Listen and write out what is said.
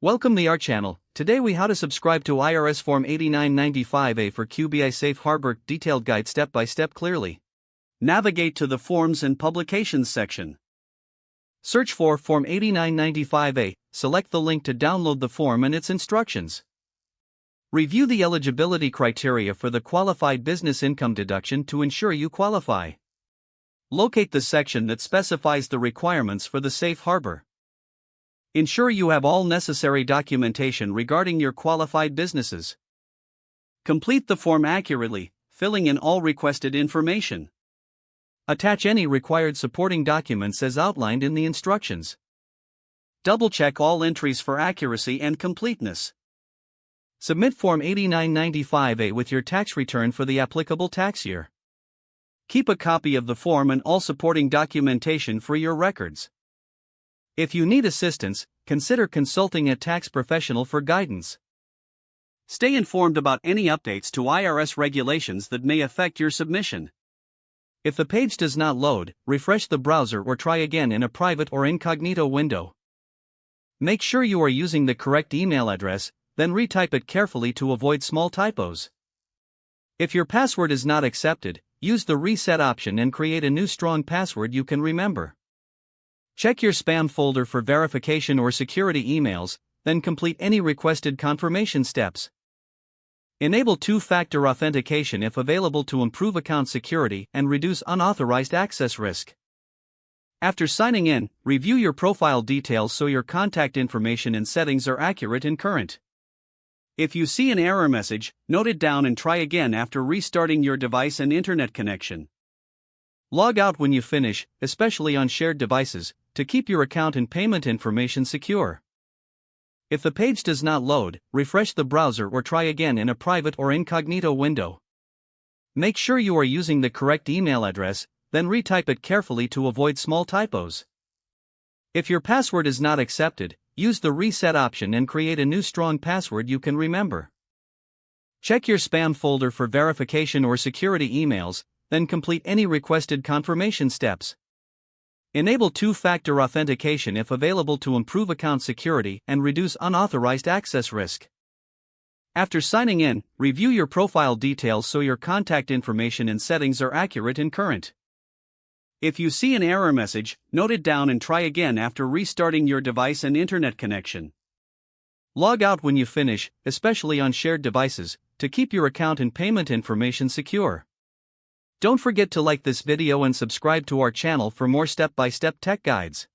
Welcome to our channel. Today we how to subscribe to IRS Form 8995A for QBI Safe Harbor. Detailed guide step by step clearly. Navigate to the Forms and Publications section. Search for Form 8995A, select the link to download the form and its instructions. Review the eligibility criteria for the qualified business income deduction to ensure you qualify. Locate the section that specifies the requirements for the safe harbor. Ensure you have all necessary documentation regarding your qualified businesses. Complete the form accurately, filling in all requested information. Attach any required supporting documents as outlined in the instructions. Double-check all entries for accuracy and completeness. Submit Form 8995A with your tax return for the applicable tax year. Keep a copy of the form and all supporting documentation for your records. If you need assistance, consider consulting a tax professional for guidance. Stay informed about any updates to IRS regulations that may affect your submission. If the page does not load, refresh the browser or try again in a private or incognito window. Make sure you are using the correct email address, then retype it carefully to avoid small typos. If your password is not accepted, use the reset option and create a new strong password you can remember. Check your spam folder for verification or security emails, then complete any requested confirmation steps. Enable two-factor authentication if available to improve account security and reduce unauthorized access risk. After signing in, review your profile details so your contact information and settings are accurate and current. If you see an error message, note it down and try again after restarting your device and internet connection. Log out when you finish, especially on shared devices, to keep your account and payment information secure. If the page does not load, refresh the browser or try again in a private or incognito window. Make sure you are using the correct email address, then retype it carefully to avoid small typos. If your password is not accepted, use the reset option and create a new strong password you can remember. Check your spam folder for verification or security emails, then complete any requested confirmation steps. Enable two-factor authentication if available to improve account security and reduce unauthorized access risk. After signing in, review your profile details so your contact information and settings are accurate and current. If you see an error message, note it down and try again after restarting your device and internet connection. Log out when you finish, especially on shared devices, to keep your account and payment information secure. Don't forget to like this video and subscribe to our channel for more step-by-step tech guides.